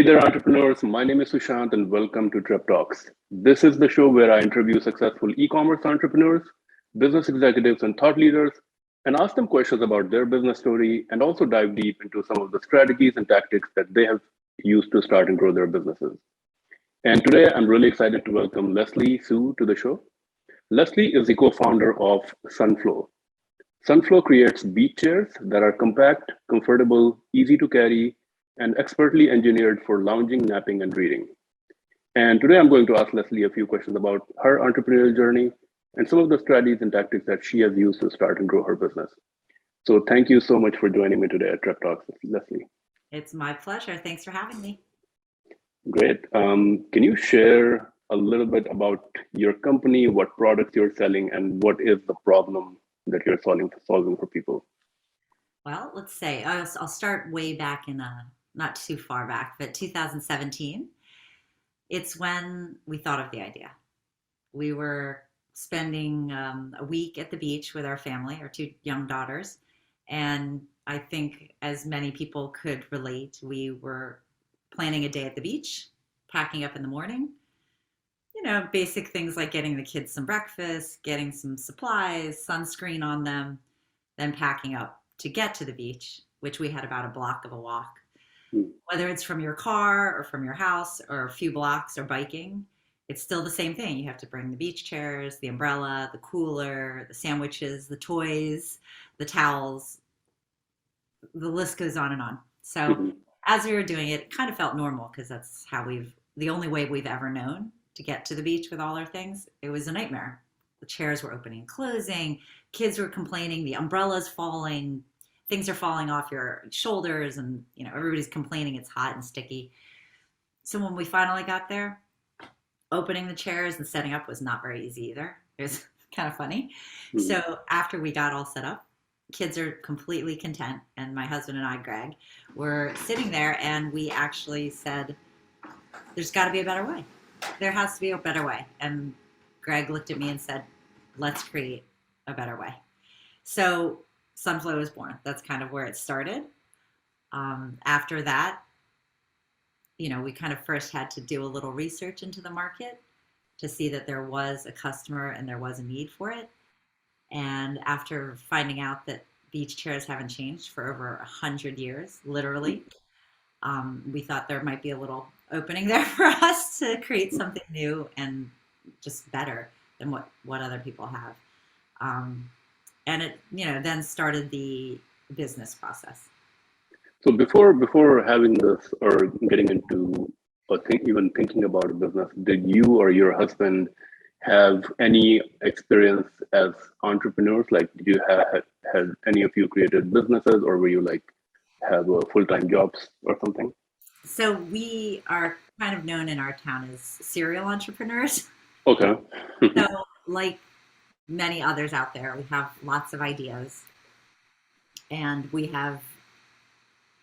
there, entrepreneurs. My name is Sushant, and welcome to Trip Talks. This is the show where I interview successful e commerce entrepreneurs, business executives, and thought leaders, and ask them questions about their business story and also dive deep into some of the strategies and tactics that they have used to start and grow their businesses. And today, I'm really excited to welcome Leslie Hsu to the show. Leslie is the co founder of Sunflow. Sunflow creates beach chairs that are compact, comfortable, easy to carry, and expertly engineered for lounging, napping, and reading. And today I'm going to ask Leslie a few questions about her entrepreneurial journey and some of the strategies and tactics that she has used to start and grow her business. So thank you so much for joining me today at Trep Talks, Leslie. It's my pleasure. Thanks for having me. Great. Can you share a little bit about your company, what products you're selling, and what is the problem that you're solving for people? Well, let's say I'll start way back in not too far back, but 2017. It's when we thought of the idea. We were spending a week at the beach with our family, our two young daughters, and I think as many people could relate, we were planning a day at the beach, packing up in the morning, basic things like getting the kids some breakfast, getting some supplies, sunscreen on them, then packing up to get to the beach, which we had about a block of a walk. Whether it's from your car or from your house or a few blocks or biking, it's still the same thing. You have to bring the beach chairs, the umbrella, the cooler, the sandwiches, the toys, the towels. The list goes on and on. So as we were doing it, it kind of felt normal because that's the only way we've ever known to get to the beach with all our things. It was a nightmare. The chairs were opening and closing. Kids were complaining. The umbrella's falling. Things are falling off your shoulders, and everybody's complaining it's hot and sticky. So when we finally got there, opening the chairs and setting up was not very easy either. It was kind of funny. So after we got all set up, kids are completely content, and my husband and I, Greg, were sitting there, and we actually said, "There's got to be a better way. There has to be a better way." And Greg looked at me and said, "Let's create a better way." So Sunflow was born. That's kind of where it started. After that, we kind of first had to do a little research into the market to see that there was a customer and there was a need for it. And after finding out that beach chairs haven't changed for over 100 years, literally, we thought there might be a little opening there for us to create something new and just better than what other people have. And it, then started the business process. So before having this or getting into even thinking about a business, did you or your husband have any experience as entrepreneurs? Like, did you had any of you created businesses, or were you like have full-time jobs or something? So we are kind of known in our town as serial entrepreneurs. Okay. So like many others out there, we have lots of ideas, and we have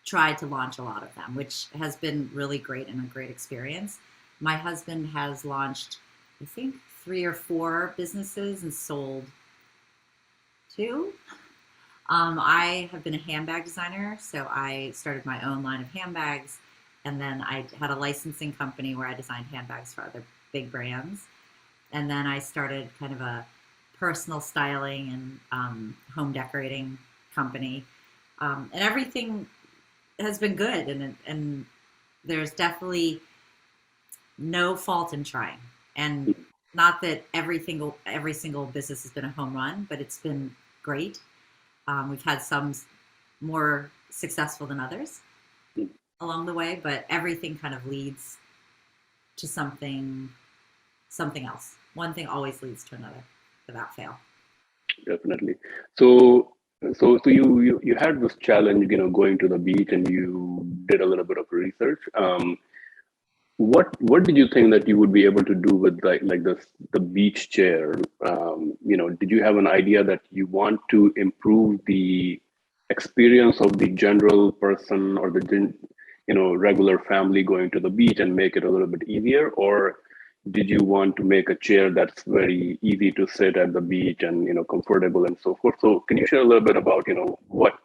tried to launch a lot of them, which has been really great and a great experience. My husband has launched, I think, 3 or 4 businesses and sold 2. I have been a handbag designer, so I started my own line of handbags, and then I had a licensing company where I designed handbags for other big brands. And then I started kind of a personal styling and home decorating company. And everything has been good, and there's definitely no fault in trying. And not that every single business has been a home run, but it's been great. We've had some more successful than others along the way, but everything kind of leads to something else. One thing always leads to another without fail. Definitely. So you had this challenge, going to the beach, and you did a little bit of research. What did you think that you would be able to do with like the beach chair? Did you have an idea that you want to improve the experience of the general person or the regular family going to the beach and make it a little bit easier, or did you want to make a chair that's very easy to sit at the beach and comfortable and so forth? So can you share a little bit about what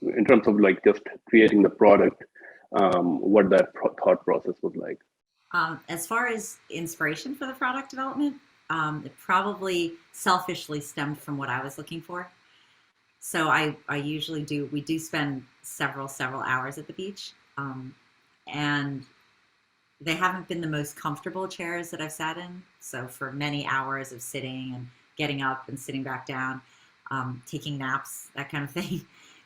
in terms of like just creating the product, what that thought process was like. As far as inspiration for the product development, it probably selfishly stemmed from what I was looking for. So I usually we do spend several hours at the beach. And they haven't been the most comfortable chairs that I've sat in. So for many hours of sitting and getting up and sitting back down, taking naps, that kind of thing,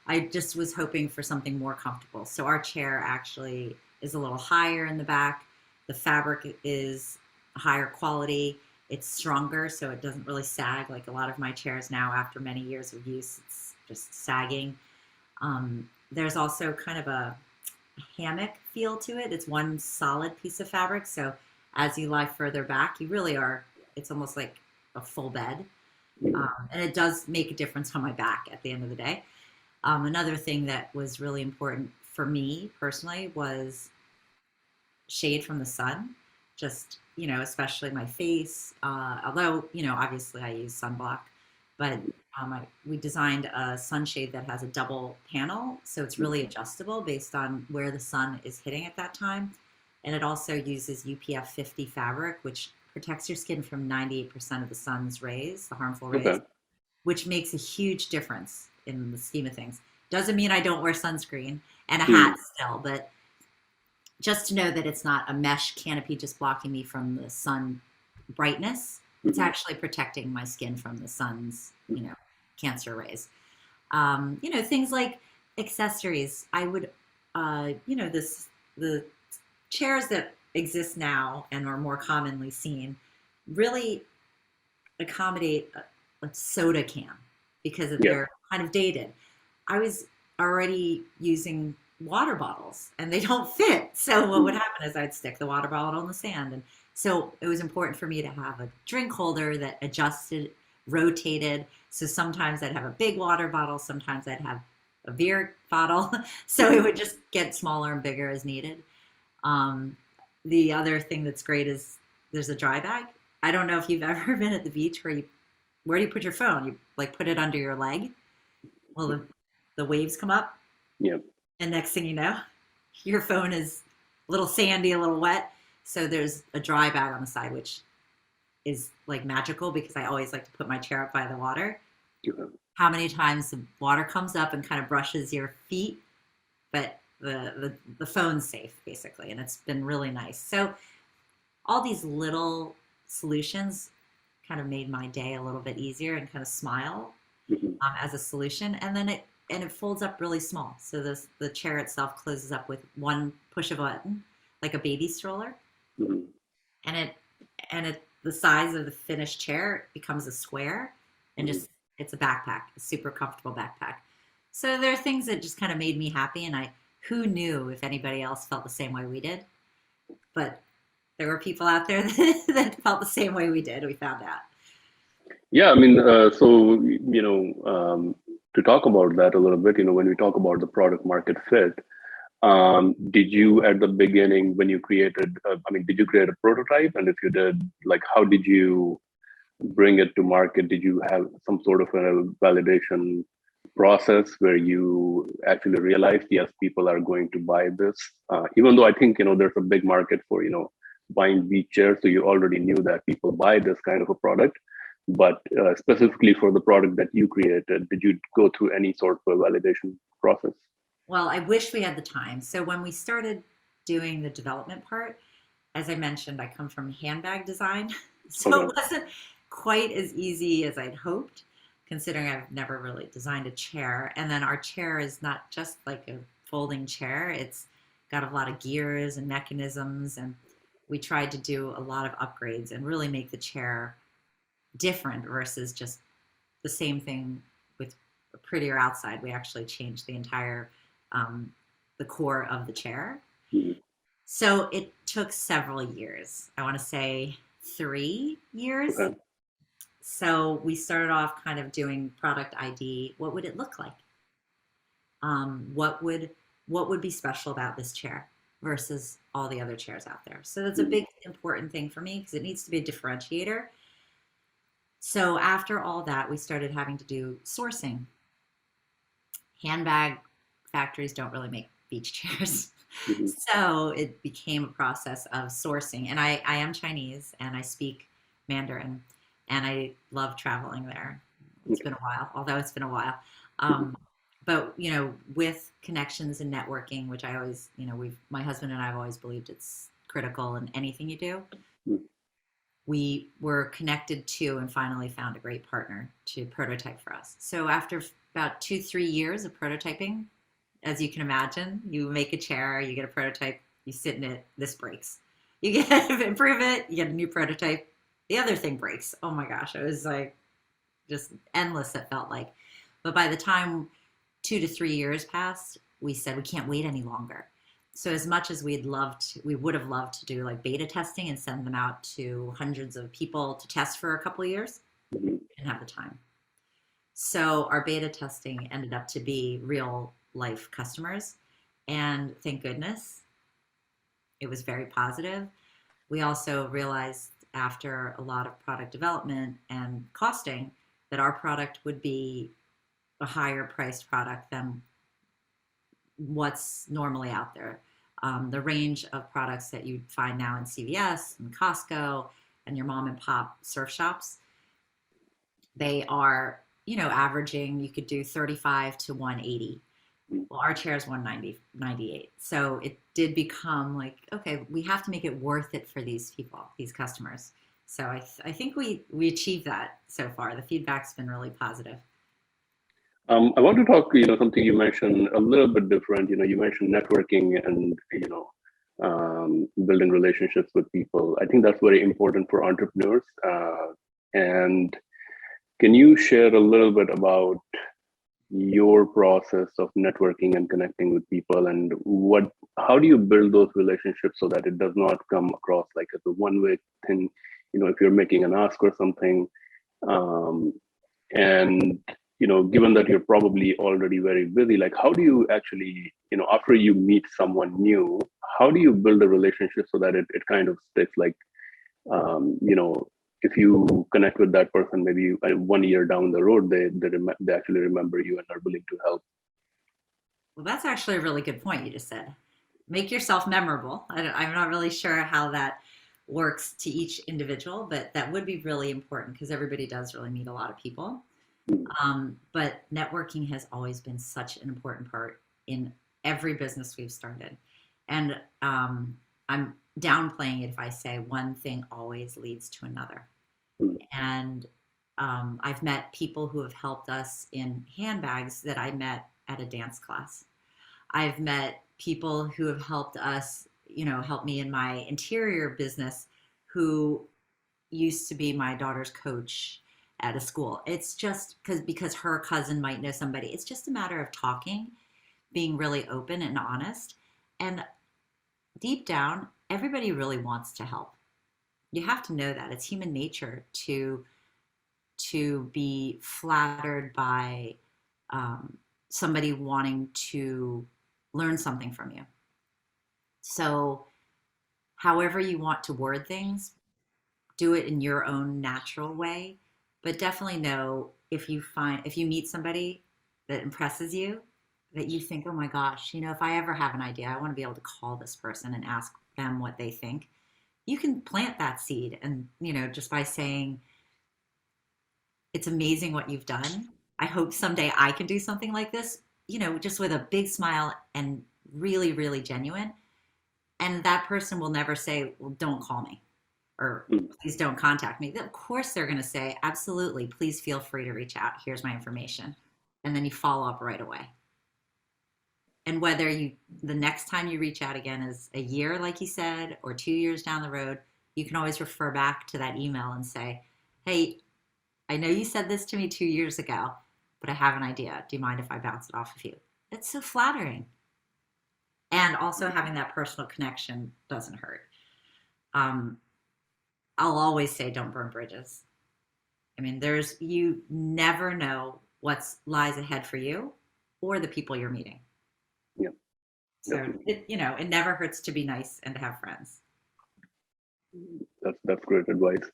I just was hoping for something more comfortable. So our chair actually is a little higher in the back. The fabric is higher quality. It's stronger, so it doesn't really sag like a lot of my chairs now after many years of use. It's just sagging. There's also kind of a hammock feel to it. It's one solid piece of fabric. So as you lie further back, you really are, it's almost like a full bed. And it does make a difference on my back at the end of the day. Another thing that was really important for me personally was shade from the sun. Just, especially my face. Although, obviously I use sunblock, but we designed a sunshade that has a double panel, so it's really adjustable based on where the sun is hitting at that time. And it also uses UPF 50 fabric, which protects your skin from 98% of the sun's rays, the harmful rays, Okay. which makes a huge difference in the scheme of things. Doesn't mean I don't wear sunscreen and a Hmm. hat still, but just to know that it's not a mesh canopy just blocking me from the sun brightness. It's Mhm. actually protecting my skin from the sun's, cancer rays. Things like accessories. I would, the chairs that exist now and are more commonly seen really accommodate a soda can because Yeah. they're kind of dated. I was already using water bottles and they don't fit. So what would Mhm. happen is I'd stick the water bottle in the sand. And so it was important for me to have a drink holder that adjusted, rotated. So sometimes I'd have a big water bottle, sometimes I'd have a beer bottle. So it Mhm. would just get smaller and bigger as needed. Um, the other thing that's great is there's a dry bag. I don't know if you've ever been at the beach where do you put your phone? You like put it under your leg. Well, the waves come up, Yeah. and next thing you know, your phone is a little sandy, a little wet. So there's a dry bag on the side, which is like magical because I always like to put my chair up by the water. Okay. How many times the water comes up and kind of brushes your feet, but the phone's safe basically, and it's been really nice. So all these little solutions kind of made my day a little bit easier and kind of smile Mhm. as a solution. And then it folds up really small. So the chair itself closes up with one push of a button, like a baby stroller, Mhm. and it the size of the finished chair becomes a square, and Mhm. just it's a backpack, a super comfortable backpack. So there are things that just kind of made me happy, and I who knew if anybody else felt the same way we did, but there were people out there that felt the same way we did. We found out. Yeah, I mean, to talk about that a little bit, when we talk about the product market fit, did you at the beginning when you created, I mean, did you create a prototype? And if you did, like, how did you bring it to market? Did you have some sort of a validation process where you actually realized, yes, people are going to buy this? Even though I think, there's a big market for, buying beach chairs. So you already knew that people buy this kind of a product. But specifically for the product that you created, did you go through any sort of a validation process? Well, I wish we had the time. So when we started doing the development part, as I mentioned, I come from handbag design. So Okay. it wasn't quite as easy as I'd hoped, considering I've never really designed a chair. And then our chair is not just like a folding chair, it's got a lot of gears and mechanisms. And we tried to do a lot of upgrades and really make the chair different versus just the same thing with a prettier outside. We actually changed the entire the core of the chair. Mhm. So it took several years. I want to say 3 years. Okay. So we started off kind of doing product ID. What would it look like? What would be special about this chair versus all the other chairs out there? So that's a Mhm. big important thing for me because it needs to be a differentiator. So after all that, we started having to do sourcing. Handbag factories don't really make beach chairs. Mhm. So it became a process of sourcing. And I am Chinese and I speak Mandarin and I love traveling there. It's been a while, although it's been a while. Mhm. Um, but with connections and networking, which I always, my husband and I have always believed it's critical in anything you do. Mhm. We were connected to and finally found a great partner to prototype for us. So after about 2-3 years of prototyping, as you can imagine, you make a chair, you get a prototype, you sit in it, this breaks. You get improve it, you get a new prototype, the other thing breaks. Oh my gosh, it was like just endless, it felt like. But by the time 2 to 3 years passed, we said we can't wait any longer. So as much as we would have loved to do like beta testing and send them out to hundreds of people to test for a couple of years, Mhm. we didn't have the time. So our beta testing ended up to be real life customers. And thank goodness it was very positive. We also realized after a lot of product development and costing that our product would be a higher priced product than what's normally out there. The range of products that you'd find now in CVS and Costco and your mom and pop surf shops, they are, averaging, you could do 35 to 180. Mhm. Well, our chair is 190, 98. So it did become like, okay, we have to make it worth it for these people, these customers. So I think we achieved that so far. The feedback's been really positive. I want to talk, something you mentioned a little bit different. You mentioned networking and, building relationships with people. I think that's very important for entrepreneurs. And can you share a little bit about your process of networking and connecting with people, and how do you build those relationships so that it does not come across like as a one-way thing? If you're making an ask or something, um, and given that you're probably already very busy, like how do you actually, after you meet someone new, how do you build a relationship so that it kind of sticks? Like, if you connect with that person, maybe 1 year down the road, they actually remember you and are willing to help. Well, that's actually a really good point you just said. Make yourself memorable. I'm not really sure how that works to each individual, but that would be really important because everybody does really meet a lot of people. But networking has always been such an important part in every business we've started. And I'm downplaying it if I say one thing always leads to another. Mm. And I've met people who have helped us in handbags that I met at a dance class. I've met people who have helped us, help me in my interior business who used to be my daughter's coach at a school. It's just because her cousin might know somebody. It's just a matter of talking, being really open and honest. And deep down, everybody really wants to help. You have to know that. It's human nature to be flattered by somebody wanting to learn something from you. So, however you want to word things, do it in your own natural way. But definitely know if you meet somebody that impresses you, that you think, oh my gosh, if I ever have an idea, I want to be able to call this person and ask them what they think. You can plant that seed and, just by saying, it's amazing what you've done. I hope someday I can do something like this, just with a big smile and really, really genuine. And that person will never say, well, don't call me or Mm. please don't contact me. Of course, they're going to say, absolutely, please feel free to reach out. Here's my information. And then you follow up right away. And whether the next time you reach out again is a year, like you said, or 2 years down the road, you can always refer back to that email and say, hey, I know you said this to me 2 years ago, but I have an idea. Do you mind if I bounce it off of you? It's so flattering. And also having that personal connection doesn't hurt. Um, I'll always say don't burn bridges. I mean, you never know what lies ahead for you or the people you're meeting. Yeah, So definitely. it never hurts to be nice and to have friends. That's great advice.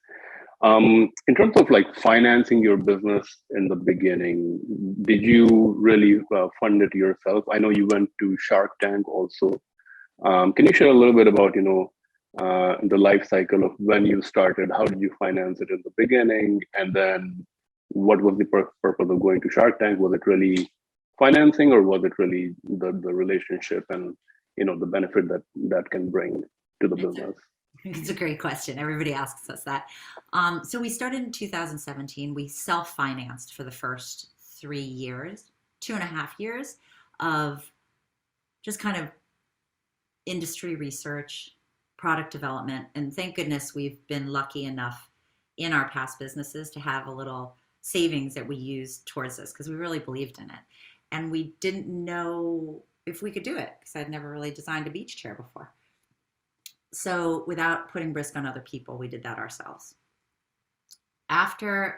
In terms of like financing your business in the beginning, did you really fund it yourself? I know you went to Shark Tank also. Can you share a little bit about, the life cycle of when you started? How did you finance it in the beginning? And then what was the purpose of going to Shark Tank? Was it really financing, or was it really the relationship and, the benefit that can bring to the It's a, business? it's a great question. Everybody asks us that. So we started in 2017. We self-financed for the first 3 years, 2.5 years of just kind of industry research, product development, and thank goodness we've been lucky enough in our past businesses to have a little savings that we used towards this because we really believed in it. And we didn't know if we could do it because I'd never really designed a beach chair before. So without putting risk on other people, we did that ourselves. After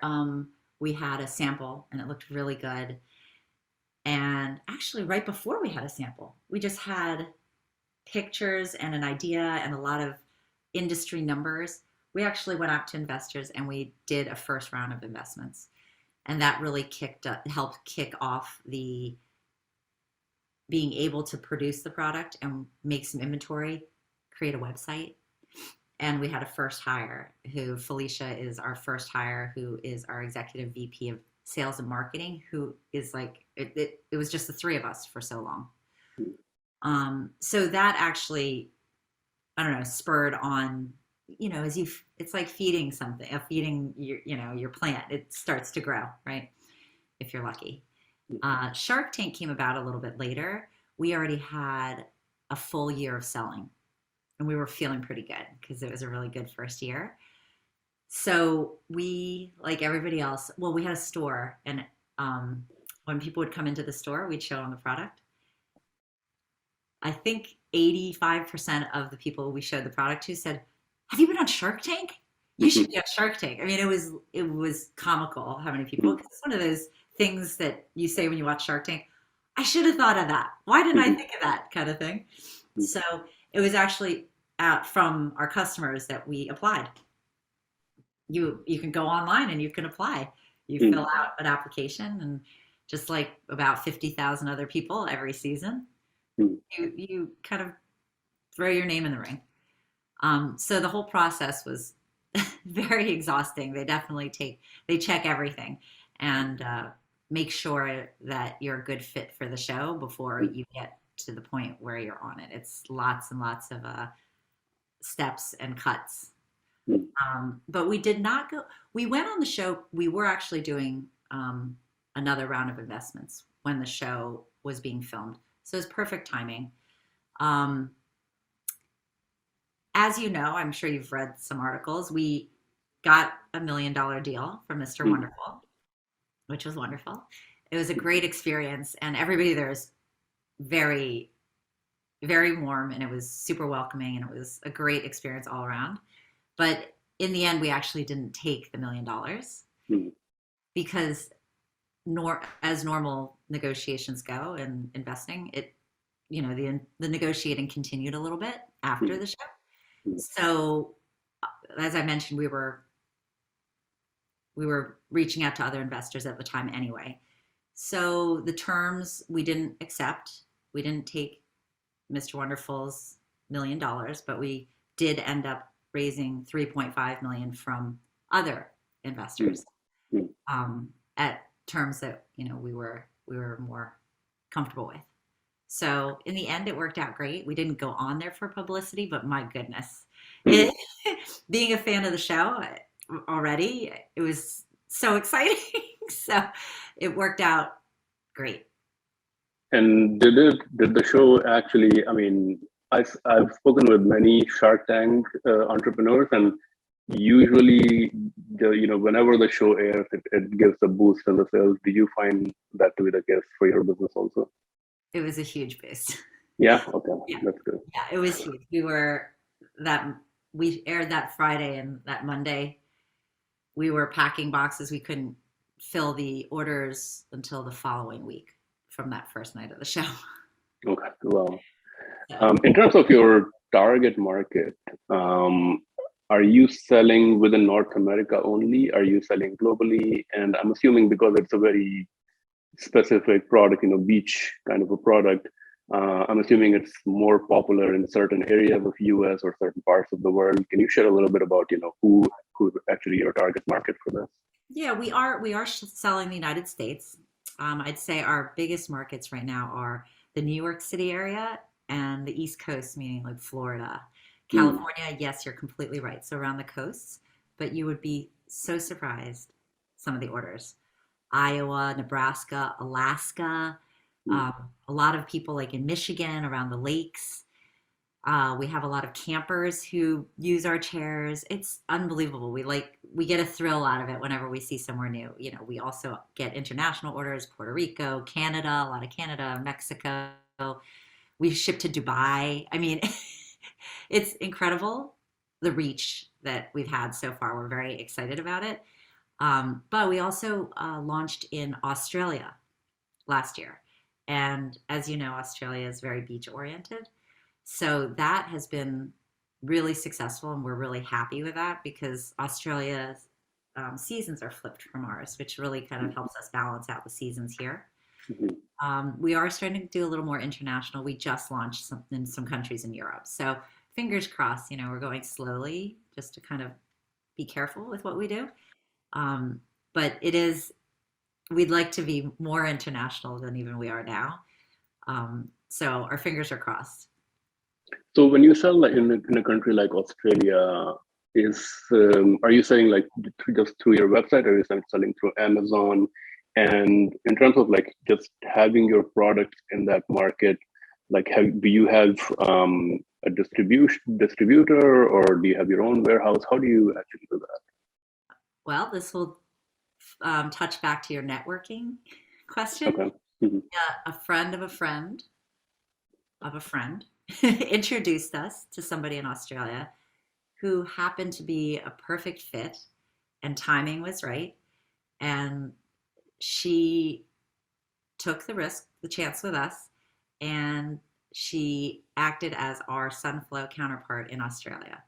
we had a sample and it looked really good, and actually right before we had a sample, we just had pictures and an idea and a lot of industry numbers. We actually went out to investors and we did a first round of investments, and that really helped kick off the being able to produce the product and make some inventory, create a website. And we had a first hire who, Felicia is our first hire, who is our executive VP of sales and marketing, who is like, it was just the three of us for so long. So that actually, I don't know, spurred on, it's like feeding something, feeding your plant. It starts to grow, right? If you're lucky. Shark Tank came about a little bit later. We already had a full year of selling, and we were feeling pretty good because it was a really good first year. So we, like everybody else, well, we had a store, and when people would come into the store, we'd show them the product. I think 85% of the people we showed the product to said, "Have you been on Shark Tank? You should be on Shark Tank." I mean, it was comical how many people. Cause it's one of those things that you say when you watch Shark Tank. I should have thought of that. Why didn't I think of that kind of thing? So it was actually out from our customers that we applied. You can go online and you can apply. You fill out an application, and just like about 50,000 other people every season, you kind of throw your name in the ring. So the whole process was very exhausting. They definitely check everything and make sure that you're a good fit for the show before you get to the point where you're on it. It's lots and lots of steps and cuts. But we did not go, we went on the show. We were actually doing another round of investments when the show was being filmed. So it was perfect timing. As you know, I'm sure you've read some articles. We got $1 million deal from Mr. Wonderful, which was wonderful. It was a great experience, and everybody there is very, very warm, and it was super welcoming, and it was a great experience all around. But in the end, we actually didn't take the $1 million because as normal negotiations go in investing, the negotiating continued a little bit after the show. So, as I mentioned, we were reaching out to other investors at the time anyway. So the terms we didn't accept. We didn't take Mr. Wonderful's $1 million, but we did end up raising $3.5 million from other investors at terms that we were more comfortable with. So in the end, it worked out great. We didn't go on there for publicity, but my goodness, being a fan of the show already, it was so exciting. So it worked out great. And did the show actually? I mean, I've spoken with many Shark Tank entrepreneurs, and usually, whenever the show airs, it gives a boost in the sales. Do you find that to be the case for your business also? It was a huge boost. Yeah. Okay. Yeah. That's good. Yeah, it was huge. We aired that Friday, and that Monday, we were packing boxes. We couldn't fill the orders until the following week from that first night of the show. Okay. Well, in terms of your target market, are you selling within North America only? Are you selling globally? And I'm assuming because it's a very specific product, beach kind of a product, I'm assuming it's more popular in certain areas of US or certain parts of the world. Can you share a little bit about, who actually your target market for this? Yeah, we are selling the United States. I'd say our biggest markets right now are the New York City area and the East Coast, meaning like Florida. Mm, California, yes, you're completely right. So around the coasts, but you would be so surprised some of the orders. Iowa, Nebraska, Alaska, mm, a lot of people like in Michigan around the lakes. We have a lot of campers who use our chairs. It's unbelievable. We get a thrill out of it whenever we see somewhere new. You know, we also get international orders, Puerto Rico, Canada, a lot of Canada, Mexico. We ship to Dubai. I mean, it's incredible the reach that we've had so far. We're very excited about it. But we also launched in Australia last year. And as you know, Australia is very beach oriented. So that has been really successful, and we're really happy with that because Australia's seasons are flipped from ours, which really kind of helps us balance out the seasons here. mhm. We are starting to do a little more international. We just launched in some countries in Europe. So fingers crossed, we're going slowly just to kind of be careful with what we do. Um, but we'd like to be more international than even we are now. So our fingers are crossed. So when you sell like in a country like Australia, are you selling like just through your website, or are you selling through Amazon? And in terms of like just having your product in that market, like do you have a distributor, or do you have your own warehouse? How do you actually do that? Well, this will touch back to your networking question. Okay. Mhm. A friend of a friend of a friend introduced us to somebody in Australia who happened to be a perfect fit, and timing was right. And she took the chance with us, and she acted as our Sunflow counterpart in Australia.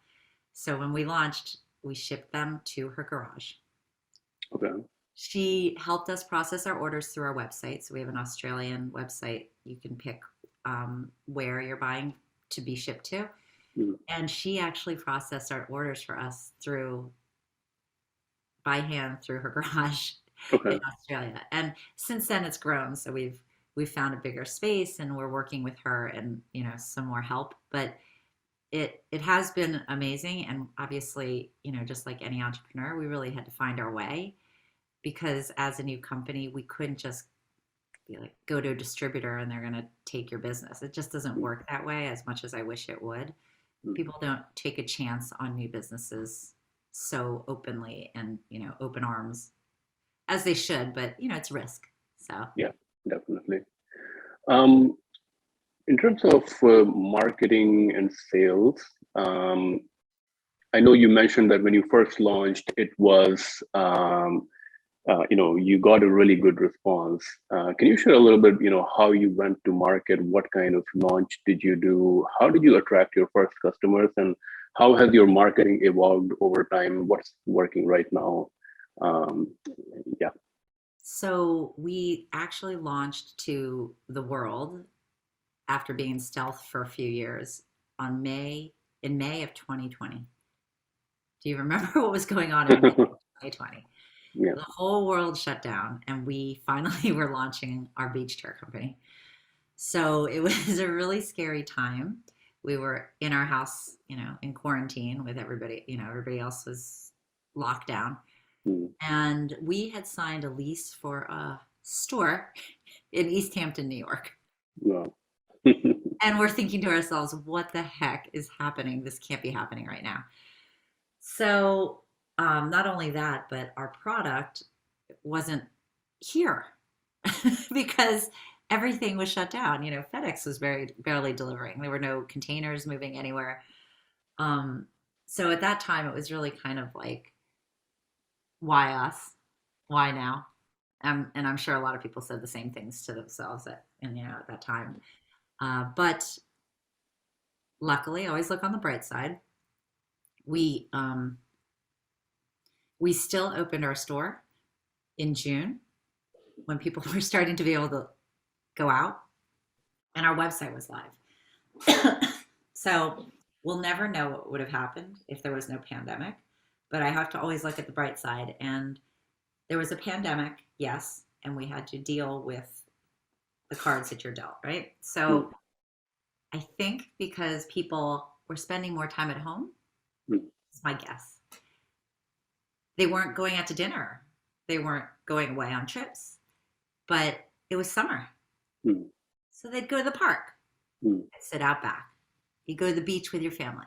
So when we launched, we shipped them to her garage. Okay. She helped us process our orders through our website. So we have an Australian website. You can pick where you're buying to be shipped to. Mhm. And she actually processed our orders for us by hand through her garage in Okay. Australia. And since then it's grown. So we've found a bigger space, and we're working with her and some more help. But it has been amazing. And obviously, just like any entrepreneur, we really had to find our way, because as a new company, we couldn't just be like, go to a distributor and they're going to take your business. It just doesn't work that way, as much as I wish it would. Mhm. People don't take a chance on new businesses so openly and, open arms, as they should, but it's risk. So Yeah, definitely. Um, in terms of marketing and sales, um, I know you mentioned that when you first launched, it was you got a really good response. Can you share a little bit, how you went to market? What kind of launch did you do? How did you attract your first customers, and how has your marketing evolved over time? What's working right now? Um, yeah. so we actually launched to the world after being in stealth for a few years on May in May of 2020. Do you remember what was going on in May 2020? Yeah. The whole world shut down, and we finally were launching our beach chair company. So it was a really scary time. We were in our house, in quarantine with everybody. Everybody else was locked down. Mm, And we had signed a lease for a store in East Hampton, New York. wow. And we're thinking to ourselves, what the heck is happening? This can't be happening right now. So, not only that, but our product wasn't here because everything was shut down. FedEx was very barely delivering. There were no containers moving anywhere. Um, so at that time, it was really kind of like, why us? Why now? And I'm sure a lot of people said the same things to themselves at that time. But luckily, I always look on the bright side. We um, we still opened our store in June when people were starting to be able to go out. and our website was live. So we'll never know what would have happened if there was no pandemic, but I have to always look at the bright side. And there was a pandemic, yes, and we had to deal with the cards that you're dealt, right? Mm, So I think because people were spending more time at home, mm, is my guess. They weren't going out to dinner, they weren't going away on trips, but it was summer. mm, So they'd go to the park mm, and sit out back. You go to the beach with your family.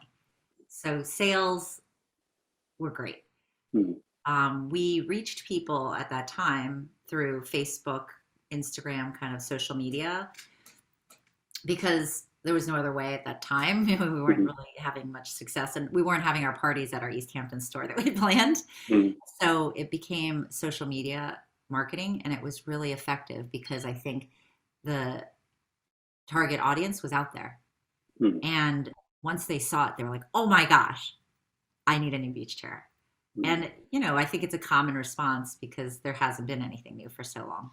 So sales were great. mm, We reached people at that time through Facebook, Instagram, kind of social media, because there was no other way at that time. We weren't mm, really having much success, and we weren't having our parties at our East Hampton store that we planned. mm, So it became social media marketing, and it was really effective because I think the target audience was out there. mm, And once they saw it, they were like, oh my gosh, I need a new beach chair. mm. And, I think it's a common response because there hasn't been anything new for so long.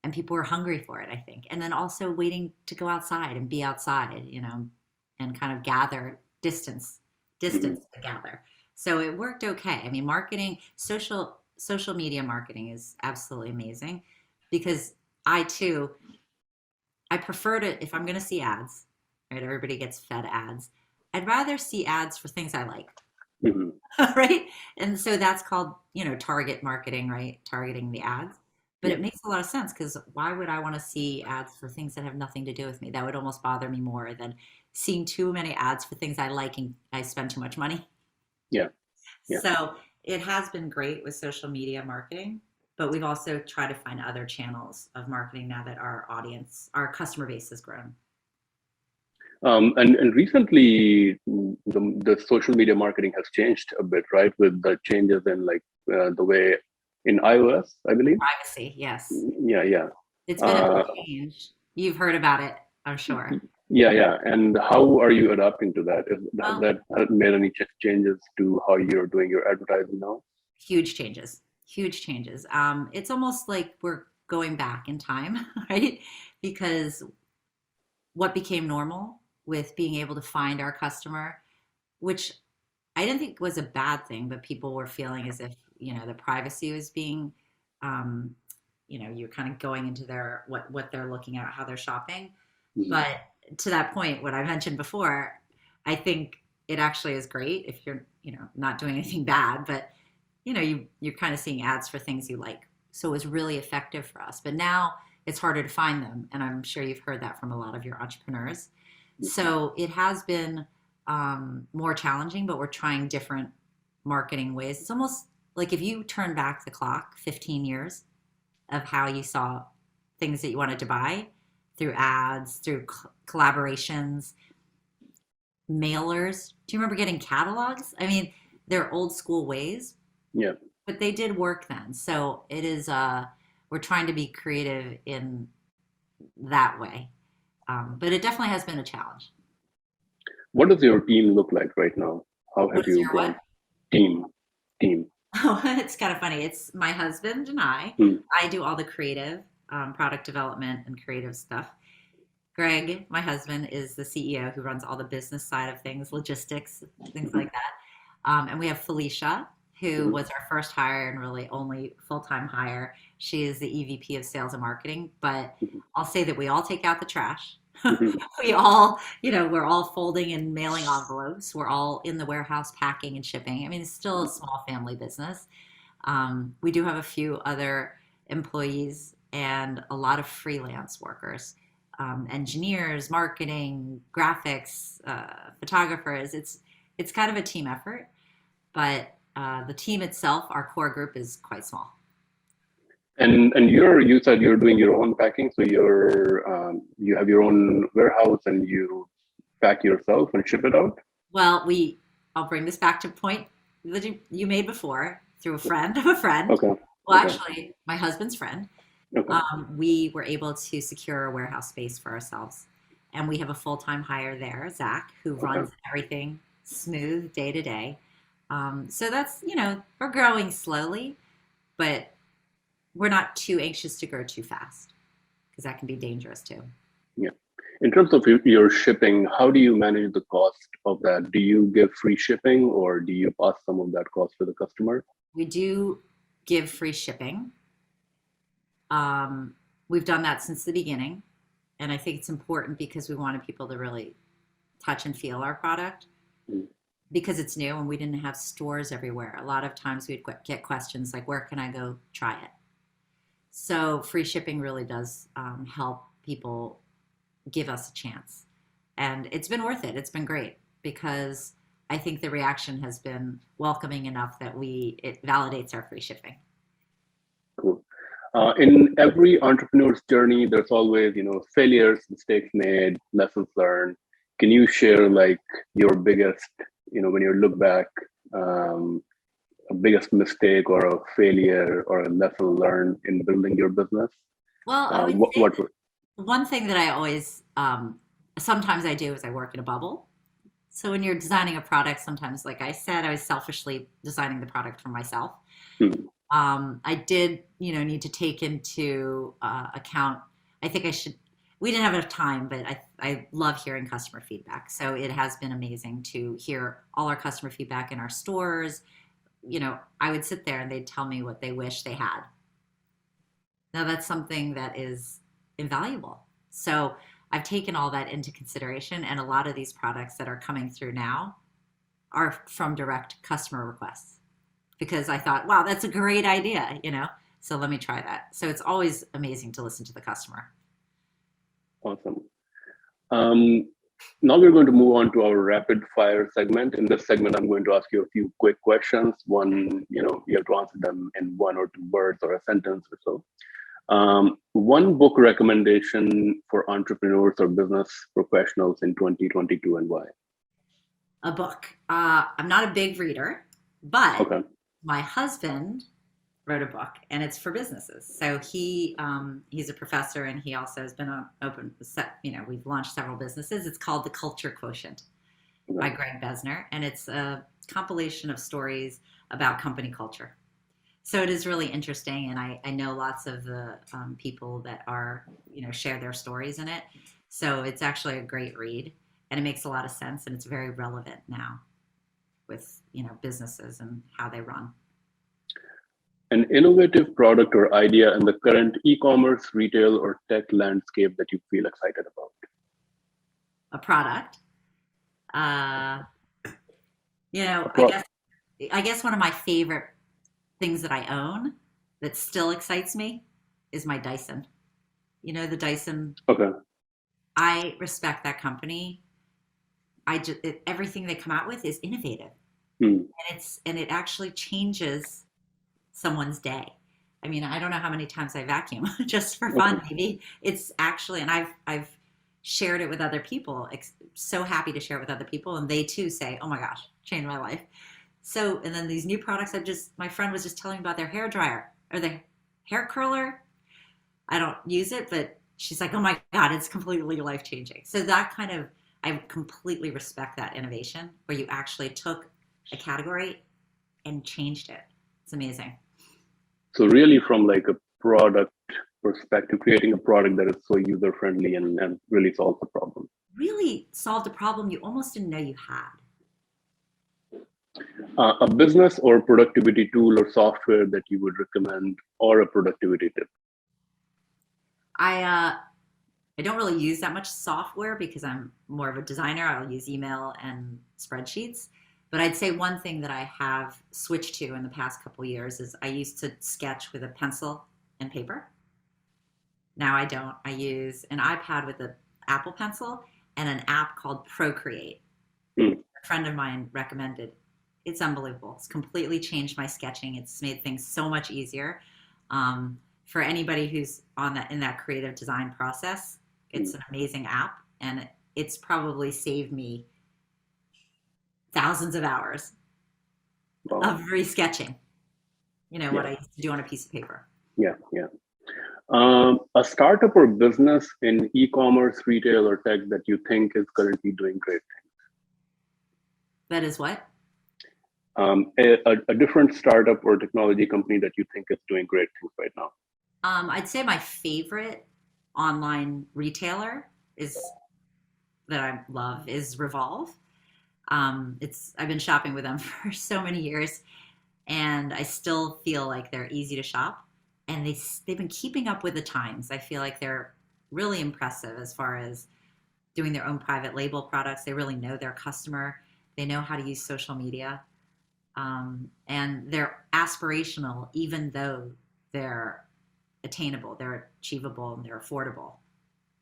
And people were hungry for it, I think. And then also waiting to go outside and be outside, and kind of gather Mhm. distance to gather. So it worked okay. I mean, marketing, social media marketing is absolutely amazing because I too, I prefer to, if I'm going to see ads, right? Everybody gets fed ads. I'd rather see ads for things I like. Mhm. Right? And so that's called, target marketing, right? Targeting the ads. But Yeah. it makes a lot of sense because why would I want to see ads for things that have nothing to do with me? That would almost bother me more than seeing too many ads for things I like and I spend too much money. Yeah. Yeah. So it has been great with social media marketing, but we've also tried to find other channels of marketing now that our customer base has grown. And recently, the social media marketing has changed a bit, right? With the changes in like the way in iOS, I believe. Privacy, yes. Yeah, yeah. It's been a Uh, big change. You've heard about it, I'm sure. yeah, yeah. And how are you adapting to that? Has Well, that made any changes to how you're doing your advertising now? huge changes, huge changes. It's almost like we're going back in time, right? Because what became normal with being able to find our customer, which I didn't think was a bad thing, but people were feeling as if, the privacy was being, um, you're kind of going into what they're looking at, how they're shopping. Mhm. But to that point, what I mentioned before, I think it actually is great if you're, not doing anything bad, but you're kind of seeing ads for things you like. So it was really effective for us. But now it's harder to find them, and I'm sure you've heard that from a lot of your entrepreneurs. So it has been more challenging, but we're trying different marketing ways. It's almost like if you turn back the clock 15 years of how you saw things that you wanted to buy through ads, through collaborations, mailers. Do you remember getting catalogs? I mean, they're old school ways, Yeah. but they did work then. So it is, we're trying to be creative in that way. But it definitely has been a challenge. What does your team look like right now? How have What is you your what? grown? Team. Team. Oh, it's kind of funny. It's my husband and I. Mm, I do all the creative, product development and creative stuff. Greg, my husband, is the CEO who runs all the business side of things, logistics, things mhm, like that. And we have Felicia, who mhm, was our first hire and really only full-time hire. She is the EVP of sales and marketing, but mhm, I'll say that we all take out the trash. mhm, We all, we're all folding and mailing envelopes. We're all in the warehouse packing and shipping. I mean, it's still a small family business. We do have a few other employees and a lot of freelance workers, engineers, marketing, graphics, photographers. It's kind of a team effort, but the team itself, our core group, is quite small. And you said you're doing your own packing, so you have your own warehouse and you pack yourself and ship it out. Well, I'll bring this back to a point that you made before through a friend of a friend. Okay. Well, Okay. actually, my husband's friend. Okay. We were able to secure a warehouse space for ourselves. And we have a full-time hire there, Zach, who Okay. runs everything smooth day to day. So that's, we're growing slowly, but we're not too anxious to grow too fast because that can be dangerous too. Yeah. In terms of your shipping, how do you manage the cost of that? Do you give free shipping or do you pass some of that cost to the customer? We do give free shipping. Um, we've done that since the beginning, and I think it's important because we wanted people to really touch and feel our product Mm. because it's new and we didn't have stores everywhere. A lot of times we'd get questions like, "Where can I go try it?" So free shipping really does help people give us a chance. And it's been worth it. It's been great because I think the reaction has been welcoming enough that it validates our free shipping. Cool. In every entrepreneur's journey, there's always, failures, mistakes made, lessons learned. Can you share like your biggest, when you look back, um, a biggest mistake or a failure or a lesson learned in building your business? Well, I would What, say what, that one thing that I always sometimes I do is I work in a bubble. So when you're designing a product, sometimes, like I said, I was selfishly designing the product for myself. hmm, I did, need to take into account. I think I should. We didn't have enough time, but I love hearing customer feedback. So it has been amazing to hear all our customer feedback in our stores. I would sit there and they'd tell me what they wish they had. Now that's something that is invaluable. So I've taken all that into consideration, and a lot of these products that are coming through now are from direct customer requests because I thought, wow, that's a great idea. So let me try that. So it's always amazing to listen to the customer. awesome. Um, Now we're going to move on to our rapid fire segment. In this segment, I'm going to ask you a few quick questions. One, you have to answer them in one or two words or a sentence or so. One book recommendation for entrepreneurs or business professionals in 2022 and why? A book. I'm not a big reader, but Okay. my husband wrote a book, and it's for businesses. So he's a professor, and he also has been on open. We've launched several businesses. It's called The Culture Quotient by Okay. Greg Besner, and it's a compilation of stories about company culture. So it is really interesting, and I know lots of the people that are share their stories in it. So it's actually a great read, and it makes a lot of sense, and it's very relevant now with businesses and how they run. An innovative product or idea in the current e-commerce, retail, or tech landscape that you feel excited about? A product, uh, A I pro- guess one of my favorite things that I own that still excites me is my Dyson. The Dyson. okay. I respect that company. Everything they come out with is innovative, Hmm. and it actually changes someone's day. I mean, I don't know how many times I vacuum just for fun. Okay. Maybe it's actually, and I've shared it with other people. So happy to share it with other people, and they too say, "Oh my gosh, changed my life." So, and then these new products, my friend was just telling me about their hair dryer or their hair curler. I don't use it, but she's like, "Oh my god, it's completely life changing." So that kind of, I completely respect that innovation where you actually took a category and changed it. It's amazing. So really from like a product perspective, creating a product that is so user friendly and really solves the problem. Really solved a problem you almost didn't know you had. A business or productivity tool or software that you would recommend or a productivity tip. I I don't really use that much software because I'm more of a designer. I'll use email and spreadsheets. But I'd say one thing that I have switched to in the past couple of years is I used to sketch with a pencil and paper. Now I don't. I use an iPad with an Apple Pencil and an app called Procreate. Hmm. A friend of mine recommended. It's unbelievable. It's completely changed my sketching. It's made things so much easier. For anybody who's on that in that creative design process, Hmm. it's an amazing app, and it's probably saved me thousands of hours Wow. of resketching. What Yeah, I used to do on a piece of paper. yeah, yeah. A startup or business in e-commerce, retail, or tech that you think is currently doing great. That is what. A different startup or technology company that you think is doing great things right now. I'd say my favorite online retailer is that I love is Revolve. I've been shopping with them for so many years, and I still feel like they're easy to shop, and they've been keeping up with the times. I feel like they're really impressive as far as doing their own private label products. They really know their customer. They know how to use social media, and they're aspirational, even though they're attainable, they're achievable, and they're affordable.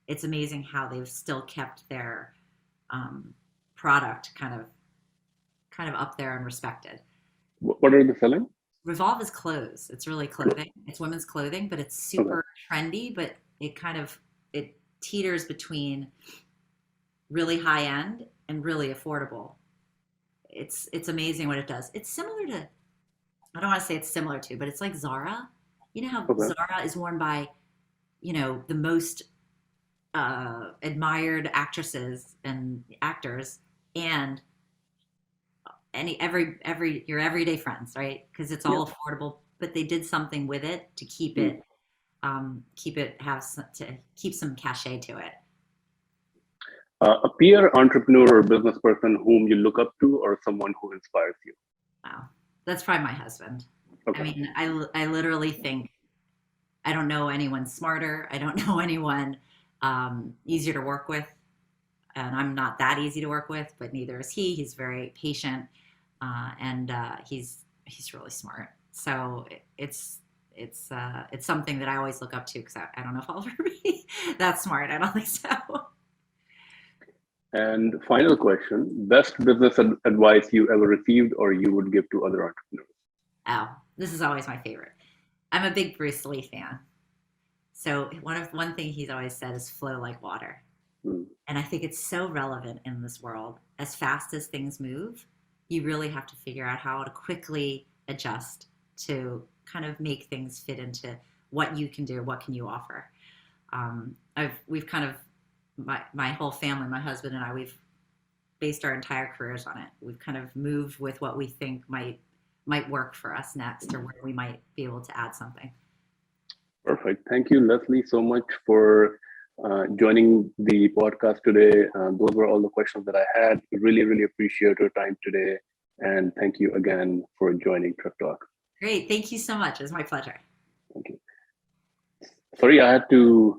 It's amazing how they've still kept their product kind of up there and respected. What are they selling? Revolve is clothes. It's really clothing. It's women's clothing, but it's Okay. super trendy, but it teeters between really high end and really affordable. It's amazing what it does. It's similar to, I don't want to say it's similar to, but it's like Zara. You know how Okay. Zara is worn by, the most admired actresses and actors, and every your everyday friends, right? Because it's Yeah. all affordable, but they did something with it to Mm. keep some cachet to it. A peer entrepreneur or business person whom you look up to, or someone who inspires you. Wow, that's probably my husband. I Okay. mean, I literally think I don't know anyone smarter. I don't know anyone easier to work with, and I'm not that easy to work with, but neither is he. He's very patient, and he's really smart. So it's something that I always look up to, because I don't know if I'll ever be that smart. I don't think so. And final question: best business advice you ever received, or you would give to other entrepreneurs? Oh, this is always my favorite. I'm a big Bruce Lee fan. So one thing he's always said is flow like water. Mm. And I think it's so relevant in this world. As fast as things move, you really have to figure out how to quickly adjust to kind of make things fit into what you can do, what can you offer. We've kind of, my whole family, my husband and I, we've based our entire careers on it. We've kind of moved with what we think might work for us next, or where we might be able to add something. Perfect. Thank you, Leslie, so much for joining the podcast today. Those were all the questions that I had. Really, really appreciate your time today. And thank you again for joining Trip Talk. Great. Thank you so much. It was my pleasure. Thank you. Sorry, I had to